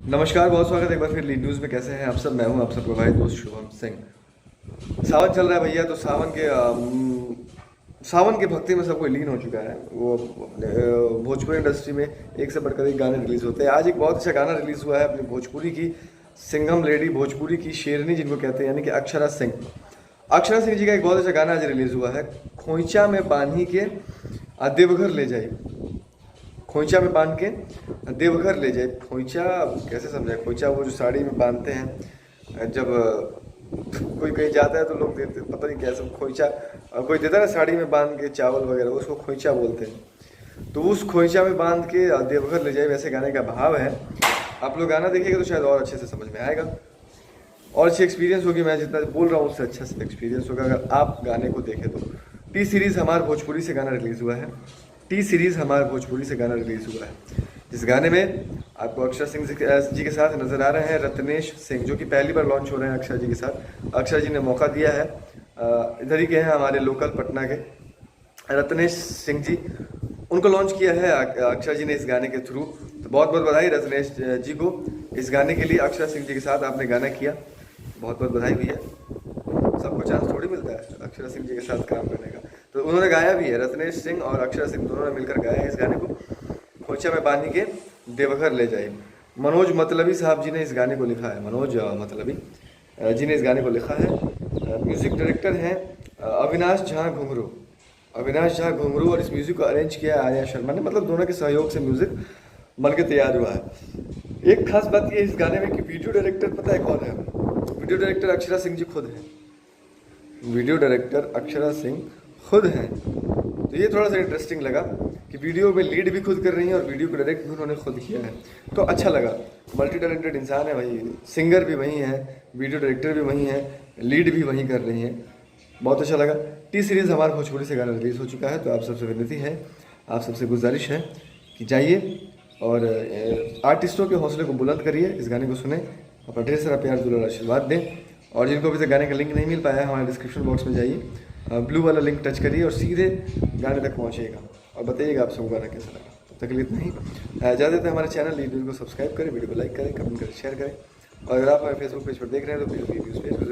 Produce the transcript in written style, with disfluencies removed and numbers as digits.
नमस्कार, बहुत स्वागत है एक बार फिर लीड न्यूज़ में। कैसे हैं आप सब? मैं हूं आप सबका भाई दोस्त शुभम सिंह। सावन चल रहा है भैया, तो सावन के भक्ति में सब कोई लीन हो चुका है। वो अपने भोजपुरी इंडस्ट्री में एक से बढ़कर एक गाने रिलीज होते हैं। आज एक बहुत अच्छा गाना रिलीज हुआ है अपनी भोजपुरी की सिंघम लेडी, भोजपुरी की शेरनी जिनको कहते हैं, यानी कि अक्षरा सिंह। अक्षरा सिंह जी का एक बहुत अच्छा गाना आज रिलीज हुआ है, खोइचा में बांधी के देवघर ले जाई। खोइचा में बांध के देवघर ले जाए। खोइचा कैसे समझाए? खोइचा वो जो साड़ी में बांधते हैं जब कोई कहीं जाता है तो लोग देते, पता नहीं कैसे खोइचा कोई देता है ना साड़ी में बांध के चावल वगैरह, उसको खोइचा बोलते हैं। तो उस खोइचा में बांध के देवघर ले जाए, वैसे गाने का भाव है। आप लोग गाना देखिएगा तो शायद और अच्छे से समझ में आएगा और अच्छी एक्सपीरियंस होगी। मैं जितना बोल रहा हूँ उससे अच्छा से एक्सपीरियंस होगा अगर आप गाने को देखें तो। टी सीरीज़ हमार भोजपुरी से गाना रिलीज़ हुआ है। टी सीरीज़ हमारे भोजपुरी से गाना रिलीज़ हुआ है। इस गाने में आपको अक्षरा सिंह जी के साथ नजर आ रहे हैं रत्नेश सिंह, जो कि पहली बार लॉन्च हो रहे हैं अक्षरा जी के साथ। अक्षरा जी ने मौका दिया है, इधर ही के हैं हमारे लोकल पटना के रत्नेश सिंह जी, उनको लॉन्च किया है अक्षरा जी ने इस गाने के थ्रू। तो बहुत बहुत बधाई रत्नेश जी को इस गाने के लिए। अक्षरा सिंह जी के साथ आपने गाना किया, बहुत बहुत बधाई भैया। सबको चांस थोड़ी मिलता है अक्षरा सिंह जी के साथ काम करने का। तो उन्होंने गाया भी है, रत्नेश सिंह और अक्षरा सिंह दोनों ने मिलकर गाया है इस गाने को, खोइचा में बांधी के देवघर ले जाए। मनोज मतलबी साहब जी ने इस गाने को लिखा है, मनोज मतलबी जी ने इस गाने को लिखा है। म्यूजिक डायरेक्टर हैं अविनाश झा घुंघरू। अविनाश झा घुंघरू और इस म्यूजिक को अरेंज किया है आर्या शर्मा ने। मतलब दोनों के सहयोग से म्यूजिक बन के तैयार हुआ है। एक खास बात यह है इस गाने में कि वीडियो डायरेक्टर पता है कौन है? वीडियो डायरेक्टर अक्षरा सिंह जी खुद हैं। वीडियो डायरेक्टर अक्षरा सिंह खुद हैं। तो ये थोड़ा सा इंटरेस्टिंग लगा कि वीडियो में लीड भी खुद कर रही हैं और वीडियो को डायरेक्ट भी उन्होंने खुद किया है। तो अच्छा लगा, मल्टी टैलेंटेड इंसान है भाई, सिंगर भी वही है, वीडियो डायरेक्टर भी वही है, लीड भी वही कर रही हैं। बहुत अच्छा लगा। टी सीरीज़ हमारे भोजपुरी से गाना रिलीज़ हो चुका है। तो आप सबसे विनती है, आप सबसे गुजारिश है कि जाइए और आर्टिस्टों के हौसले को बुलंद करिए, इस गाने को सुने, अपना ढेर सारा प्यार दुलार आशीर्वाद दें। और जिनको अभी तक गाने का लिंक नहीं मिल पाया है, हमारे डिस्क्रिप्शन बॉक्स में जाइए, ब्लू वाला लिंक टच करिए और सीधे गाने तक पहुँचिएगा और बताइएगा आप सबको गाना कैसा लगा। तब तक के लिए इतना ही। ज़्यादा देते हमारे चैनल लीड न्यूज़ को सब्सक्राइब करें, वीडियो को लाइक करें, कमेंट करें, शेयर करें। और अगर आप हमारे फेसबुक पेज पर देख रहे हैं तो वीडियो पेज